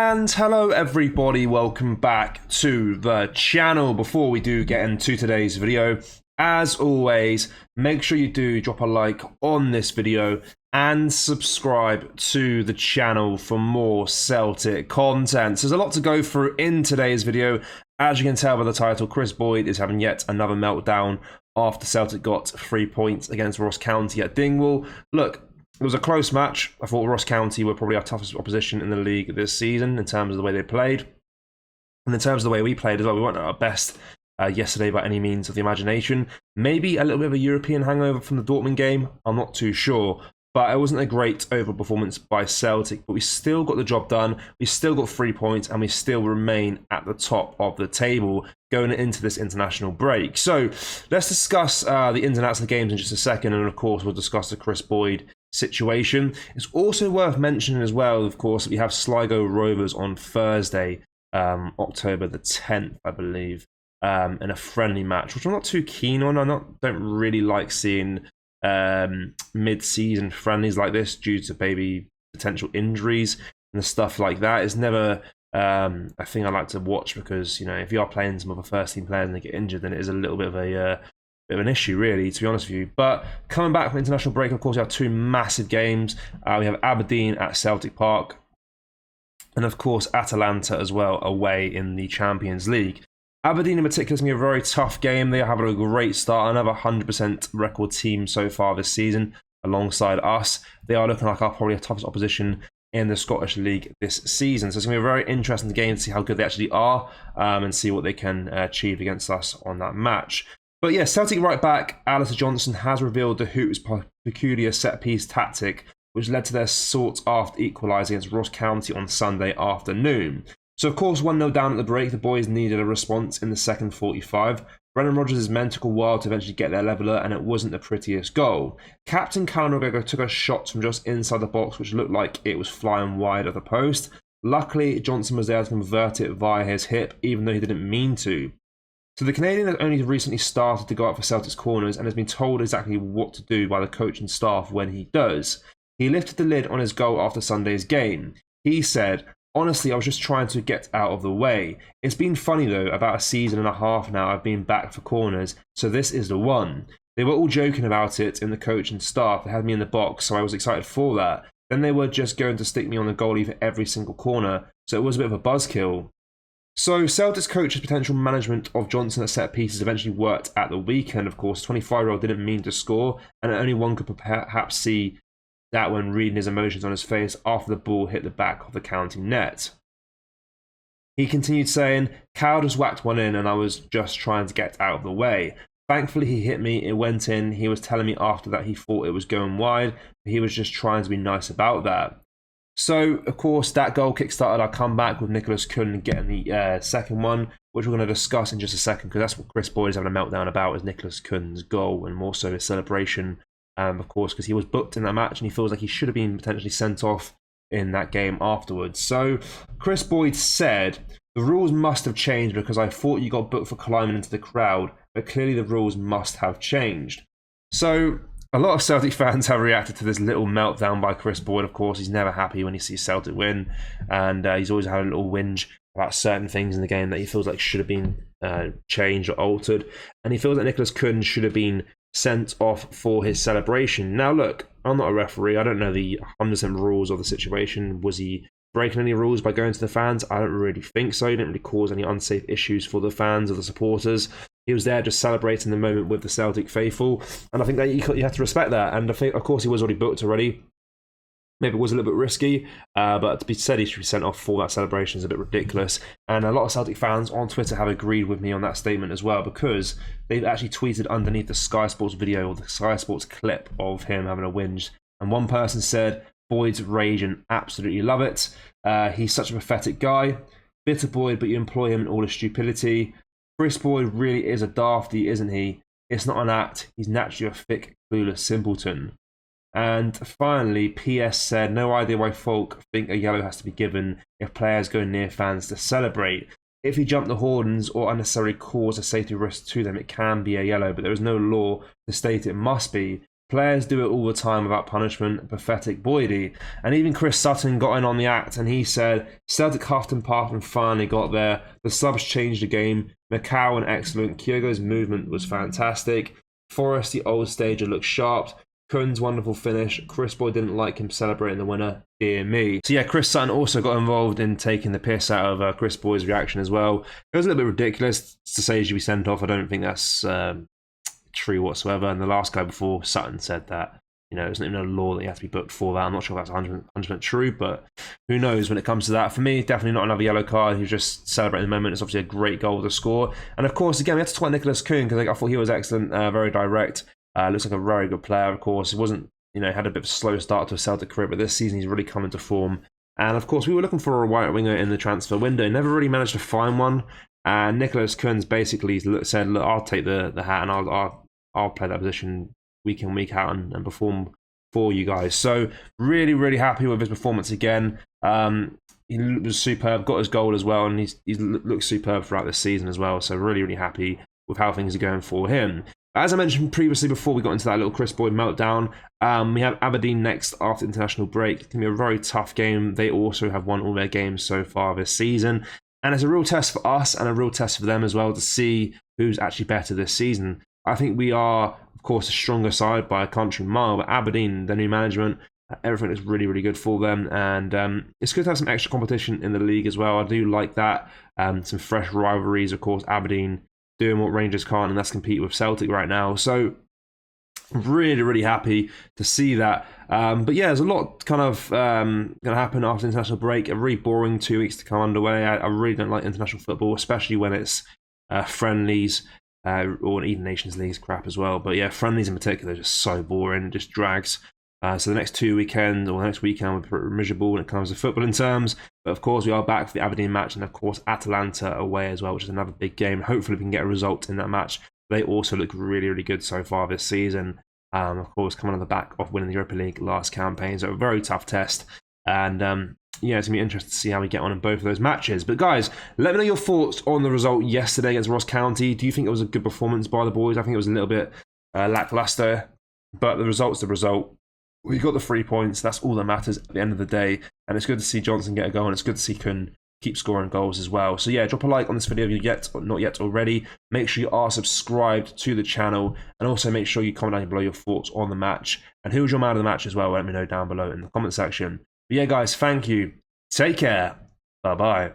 And hello everybody, welcome back to the channel. Before we do get into today's video, as always, make sure you do drop a like on this video and subscribe to the channel for more Celtic content. So there's a lot to go through in today's video. As you can tell by the title, Kris Boyd is having yet another meltdown after Celtic got 3 points against Ross County at Dingwall. Look, it was a close match. I thought Ross County were probably our toughest opposition in the league this season in terms of the way they played. And in terms of the way we played as well, we weren't at our best yesterday by any means of the imagination. Maybe a little bit of a European hangover from the Dortmund game. I'm not too sure. But it wasn't a great overall performance by Celtic. But we still got the job done. We still got 3 points. And we still remain at the top of the table going into this international break. So let's discuss the ins and outs of the games in just a second. And of course, we'll discuss the Kris Boyd situation. It's also worth mentioning as well, of course, that we have Sligo Rovers on Thursday, October the 10th, I believe, in a friendly match, which I'm not too keen on. Don't really like seeing mid-season friendlies like this due to maybe potential injuries and stuff like that. It's never a thing I like to watch because, you know, if you are playing some other first team players and they get injured, then it is a little bit of an issue, really, to be honest with you. But coming back from international break, of course, we have two massive games. We have Aberdeen at Celtic Park, and of course Atalanta as well away in the Champions League. Aberdeen in particular is going to be a very tough game. They are having a great start, another 100% record team so far this season alongside us. They are looking like our probably our toughest opposition in the Scottish League this season. So it's going to be a very interesting game to see how good they actually are and see what they can achieve against us on that match. But yeah, Celtic right back Alistair Johnston has revealed the Hoops' peculiar set-piece tactic, which led to their sought-after equaliser against Ross County on Sunday afternoon. So of course, 1-0 down at the break, the boys needed a response in the second 45. Brendan Rodgers' men took a while to eventually get their leveller, and it wasn't the prettiest goal. Captain Callum McGregor took a shot from just inside the box, which looked like it was flying wide of the post. Luckily, Johnson was there to convert it via his hip, even though he didn't mean to. So the Canadian has only recently started to go up for Celtic's corners and has been told exactly what to do by the coach and staff when he does. He lifted the lid on his goal after Sunday's game. He said, "Honestly, I was just trying to get out of the way. It's been funny though, about a season and a half now I've been back for corners, so this is the one." They were all joking about it in the coach and staff. They had me in the box, so I was excited for that. Then they were just going to stick me on the goalie for every single corner, so it was a bit of a buzzkill. So Celtic's coach's potential management of Johnson at set pieces eventually worked at the weekend. Of course, 25-year-old didn't mean to score, and only one could perhaps see that when reading his emotions on his face after the ball hit the back of the county net. He continued saying, "Cal just whacked one in and I was just trying to get out of the way. Thankfully he hit me, it went in. He was telling me after that he thought it was going wide, but he was just trying to be nice about that." So, of course, that goal kick-started our comeback with Nicholas Kuhn getting the second one, which we're going to discuss in just a second, because that's what Kris Boyd is having a meltdown about, is Nicholas Kuhn's goal, and more so his celebration, of course, because he was booked in that match, and he feels like he should have been potentially sent off in that game afterwards. So, Kris Boyd said, "The rules must have changed because I thought you got booked for climbing into the crowd, but clearly the rules must have changed." So, a lot of Celtic fans have reacted to this little meltdown by Kris Boyd. Of course, he's never happy when he sees Celtic win, and he's always had a little whinge about certain things in the game that he feels like should have been changed or altered, and he feels that Nicholas Kuhn should have been sent off for his celebration. Now, look, I'm not a referee. I don't know the 100% rules of the situation. Was he breaking any rules by going to the fans? I don't really think so. He didn't really cause any unsafe issues for the fans or the supporters. He was there just celebrating the moment with the Celtic faithful, and I think that you have to respect that. And I think, of course, he was already booked already. Maybe it was a little bit risky, but to be said he should be sent off for that celebration is a bit ridiculous. And a lot of Celtic fans on Twitter have agreed with me on that statement as well, because they've actually tweeted underneath the Sky Sports video or the Sky Sports clip of him having a whinge. And one person said, "Boyd's rage and absolutely love it. He's such a pathetic guy. Bitter Boyd, but you employ him in all his stupidity. Kris Boyd really is a dafty, isn't he? It's not an act. He's naturally a thick, clueless simpleton." And finally, PS said, "No idea why folk think a yellow has to be given if players go near fans to celebrate. If you jump the Hordens or unnecessarily cause a safety risk to them, it can be a yellow, but there is no law to state it must be. Players do it all the time without punishment. Pathetic Boydie. And even Chris Sutton got in on the act and he said, Celtic huffed and puffed and finally got there. The subs changed the game. McCowan excellent. Kyogo's movement was fantastic. Forrest, the old stager, looked sharp. Kuhn's wonderful finish. Kris Boyd didn't like him celebrating the winner. Dear me. So yeah, Chris Sutton also got involved in taking the piss out of Kris Boyd's reaction as well. It was a little bit ridiculous to say he should be sent off. I don't think that's true whatsoever. And the last guy before Sutton said that, there's not even a law that you have to be booked for that. I'm not sure if that's 100% true, but who knows when it comes to that. For me, definitely not another yellow card. He was just celebrating the moment. It's obviously a great goal to score. And of course, again, we had to twat Nicholas Kuhn because I thought he was excellent, very direct. Looks like a very good player, of course. He wasn't, had a bit of a slow start to a Celtic career, but this season he's really come into form. And of course, we were looking for a right winger in the transfer window. Never really managed to find one. And Nicholas Kuhn's basically said, look, I'll take the hat and I'll play that position week in, week out and perform for you guys. So really, really happy with his performance again. He was superb, got his goal as well, and he's looked superb throughout this season as well. So really, really happy with how things are going for him. As I mentioned previously before we got into that little Kris Boyd meltdown, we have Aberdeen next after international break. It's going to be a very tough game. They also have won all their games so far this season. And it's a real test for us and a real test for them as well to see who's actually better this season. I think we are, of course, a stronger side by a country mile, but Aberdeen, their new management, everything is really, really good for them. And it's good to have some extra competition in the league as well. I do like that. Some fresh rivalries, of course, Aberdeen doing what Rangers can't, and that's compete with Celtic right now. So really, really happy to see that. But yeah, there's a lot kind of going to happen after international break. A really boring 2 weeks to come underway. I really don't like international football, especially when it's friendlies or even Nations League's crap as well. But yeah, friendlies in particular are just so boring. It just drags. So the next 2 weekends or the next weekend will be pretty miserable when it comes to football in terms. But of course, we are back for the Aberdeen match, and of course, Atalanta away as well, which is another big game. Hopefully, we can get a result in that match. They also look really, really good so far this season. Of course, coming on the back of winning the Europa League last campaign. So a very tough test. And it's going to be interesting to see how we get on in both of those matches. But guys, let me know your thoughts on the result yesterday against Ross County. Do you think it was a good performance by the boys? I think it was a little bit lackluster. But the result's the result. We got the 3 points. That's all that matters at the end of the day. And it's good to see Johnson get a goal, and it's good to see Kuhn keep scoring goals as well. So yeah, drop a like on this video if you're not yet already. Make sure you are subscribed to the channel, and also make sure you comment down below your thoughts on the match and who was your man of the match as well. Let me know down below in the comment section. But yeah, guys, thank you. Take care. Bye bye.